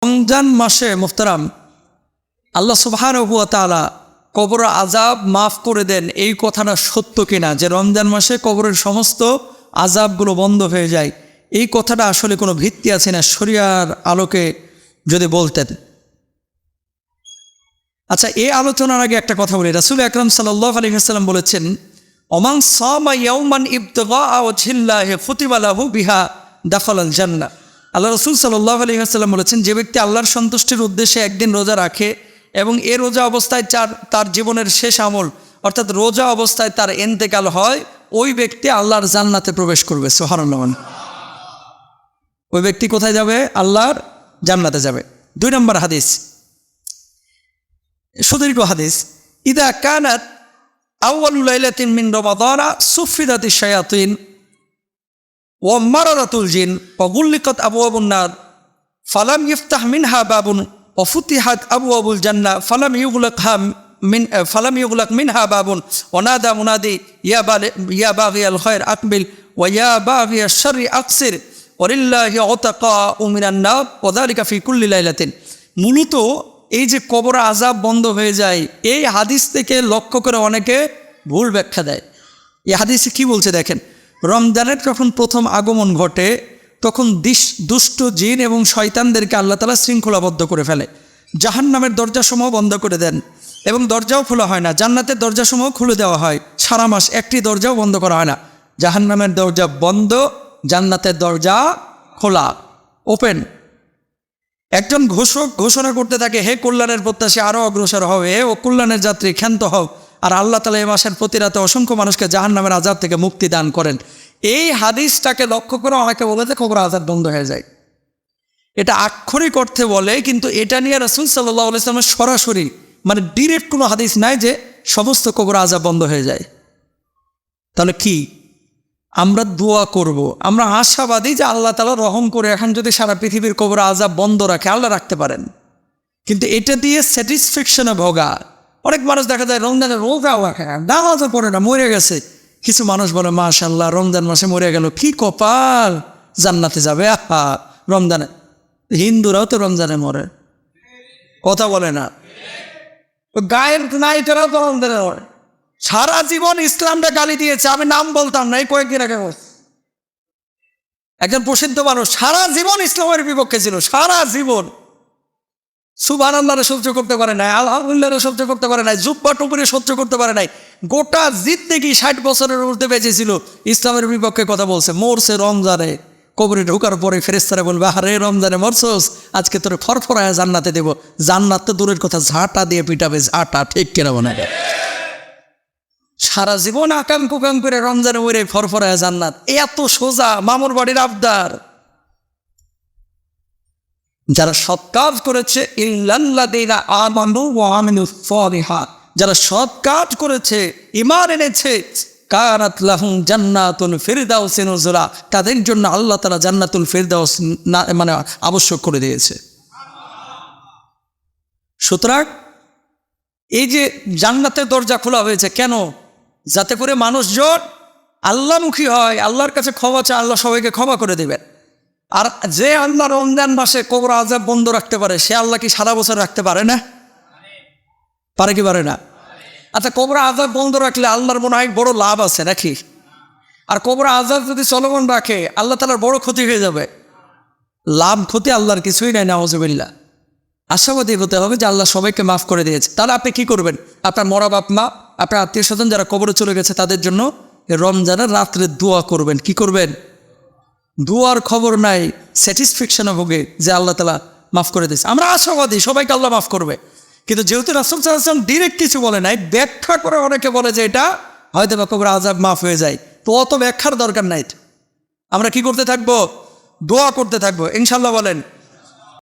রমজান মাসে মুহতারাম আল্লাহ সুবহানাহু ওয়া তাআলা কবর আযাব মাফ করে দেন, এই কথাটা সত্য কিনা যে রমজান মাসে কবরের সমস্ত আযাবগুলো বন্ধ হয়ে যায়, এই কথাটা আসলে কোনো ভিত্তি আছে না শরিয়ার আলোকে যদি বলতেন। আচ্ছা, এই আলোচনার আগে একটা কথা বলি। রাসূল আকরাম সাল্লাল্লাহু আলাইহি ওয়াসাল্লাম বলেছেন, ওমান সামা ইয়াওমান ইবতিগা ওয়াজহিল্লাহি কুতিবা লাহু বিহা দাখালাল জান্নাহ। আল্লাহ রসুল সাল্লাল্লাহু আলাইহি ওয়াসাল্লাম বলেছেন, যে ব্যক্তি আল্লাহর সন্তুষ্টির উদ্দেশ্যে একদিন রোজা রাখে এবং এ রোজা অবস্থায় তার জীবনের শেষ আমল অর্থাৎ রোজা অবস্থায় তার ইন্তেকাল হয়, ওই ব্যক্তি আল্লাহর জান্নাতে প্রবেশ করবে। সুবহানাল্লাহ। ওই ব্যক্তি কোথায় যাবে? আল্লাহর জান্নাতে যাবে। 2 নম্বর হাদিস, সুদীর্ঘ হাদিস, ইদা কানাত আউয়ালু লাইলাতিন মিন রমাদানা সুফিদাতিশ শায়াতিন ওয়া মারারাতুল জিন ওয়া গুল্লিকাত আবওয়াবুন নার ফালাম ইফতাহ মিনহা বাবুন ওয়া ফুতিহাত আবওয়াবুল জান্নাহ ফালাম ইউগলাক মিনহা বাবুন ওয়া নাদা মুনাদি ইয়া বাগিয়াল খায়র আকবিল ওয়া ইয়া বাগিয়াশ শাররি আকসির ওয়া লিল্লাহি উতাকাউ মিনান নার ওয়া যালিকা ফি কুল্লি লাইলাতিন। মূলত এই যে কবর আযাব বন্ধ হয়ে যায়, এই হাদিস থেকে লক্ষ্য করে অনেকে ভুল ব্যাখ্যা দেয়। এই হাদিসে কি বলছে দেখেন, রমজানের যখন প্রথম আগমন ঘটে তখন দুষ্ট জিন এবং শয়তানদেরকে আল্লাহ তাআলা শৃঙ্খলাবদ্ধ করে ফেলে, জাহান্নামের দরজাসমূহ বন্ধ করে দেন এবং দরজাও খোলা হয় না, জান্নাতের দরজাসমূহ খুলে দেওয়া হয়, সারা মাস একটি দরজাও বন্ধ করা হয় না। জাহান্নামের দরজা বন্ধ, জান্নাতের দরজা খোলা, ওপেন। একজন ঘোষক ঘোষণা করতে থাকে, হে কল্যাণের প্রত্যাশী আরও অগ্রসর হও, হে ও কল্যাণের যাত্রী ক্ষান্ত হও। আর আল্লাহ তাআলা এই মাসের প্রতি রাতে অসংখ্য মানুষকে জাহান্নামের আযাব থেকে মুক্তি দান করেন। এই হাদিসটাকে লক্ষ্য করে অনেকে বলে যে কবর আযাব বন্ধ হয়ে যায়, এটা আক্ষরিক অর্থে বলে, কিন্তু এটা নিয়ে রাসূল সাল্লাল্লাহু আলাইহি ওয়াসাল্লামের সরাসরি মানে ডিরেক্ট কোনো হাদিস নাই যে সমস্ত কবর আযাব বন্ধ হয়ে যায়। তাহলে কি আমরা দোয়া করব, আমরা আশাবাদী যে আল্লাহ তাআলা রহম করে এখন যদি সারা পৃথিবীর কবর আযাব বন্ধ রাখে, আল্লাহ রাখতে পারেন, কিন্তু এটা দিয়ে স্যাটিসফ্যাকশনে ভোগা। অনেক মানুষ দেখা যায় রমজানে রোজা রাখে, নামাজও পড়ে না, মরে গেছে। কিছু মানুষ বলে মাশাআল্লাহ রমজান মাসে মরে গেল, কি কপাল, জান্নাতে যাবে। আহা, রমজানে হিন্দুরাও তো রমজানে মরে, কথা বলে না। গায়ের নায়িকারাও তো রমজানে মরে। সারা জীবন ইসলামটা গালি দিয়েছে, আমি নাম বলতাম না, এই কয়েকদিন আগে একজন প্রসিদ্ধ মানুষ সারা জীবন ইসলামের বিপক্ষে ছিল, সারা জীবন সুবহানাল্লাহরে সহ্য করতে পারে নাই, আলহামদুলিল্লাহরে সহ্য করতে পারে নাই, জুব্বা টুপুরে সহ্য করতে পারে নাই, গোটা জিন্দেগি 60 বছরের ঊর্ধ্বে বেঁচেছিল, ইসলামের বিপক্ষে কথা বলছে, মরছে রমজানে। কবরে ঢোকার পরে ফেরেশতারা বলবে, আরে রমজানে মরছস, আজকে তোরে ফরফরায় জান্নাতে দেব। জান্নাত তো দূরের কথা, ঝাঁটা দিয়ে পিটাবে, ঝাঁটা, ঠিক কিনা বলে। সারা জীবন আকাম কুকাম করে রমজানে মরে ফরফরায় জান্নাত, এত সোজা, মামুর বাড়ির আবদার। যারা সৎ কাজ করেছে, ইল্লাল্লাযীনা আমানু ওয়া আমিলুস সালিহাত, যারা সৎ কাজ করেছে, ঈমান এনেছে, কানাত লাহুম জান্নাতুল ফিরদাউসি নুজুলা, তাদের জন্য আল্লাহ তাআলা জান্নাতুল ফিরদাউস মানে আবশ্যক করে দিয়েছে। সুতরাং এই যে জান্নাতের দরজা খোলা হয়েছে কেন? যাতে করে মানুষজন আল্লাহমুখী হয়, আল্লাহর কাছে ক্ষমা চায়, আল্লাহ সবাইকে ক্ষমা করে দেবেন। আর যে আল্লাহ রমজান মাসে কবর আযাব বন্ধ রাখতে পারে, সে আল্লাহ কি সারা বছর রাখতে পারে না? পারে কি পারে না? আচ্ছা, কবর আযাব বন্ধ রাখলে আল্লাহর মনে হয় বড় লাভ আছে নাকি? আর কবর আযাব যদি চলমান রাখে, আল্লাহ তাআলার বড় ক্ষতি হয়ে যাবে। লাভ ক্ষতি আল্লাহর কিছুই নাই, নাউযুবিল্লাহ। আশাবাদী হতে হবে যে আল্লাহ সবাইকে মাফ করে দিয়েছে। তাহলে আপনি কি করবেন? আপনার মরা বাপ মা, আপনার আত্মীয় স্বজন যারা কবরে চলে গেছে, তাদের জন্য রমজানের রাত্রে দোয়া করবেন। কি করবেন? দোয়ার খবর নাই, স্যাটিসফ্যাকশনে ভোগে যে আল্লাহ তাআলা মাফ করে দিয়েছে। আমরা আশাবাদী সবাইকে আল্লাহ মাফ করবে, কিন্তু যেহেতু রাসূল সাল্লাল্লাহু আলাইহি ওয়াসাল্লাম ডিরেক্ট কিছু বলে নাই, ব্যাখ্যা করে অনেকে বলে যে এটা হয়তো বা কবর আযাব মাফ হয়ে যায়, তো অত ব্যাখ্যার দরকার নাই। আমরা কি করতে থাকবো? দোয়া করতে থাকবো, ইনশাআল্লাহ। বলেন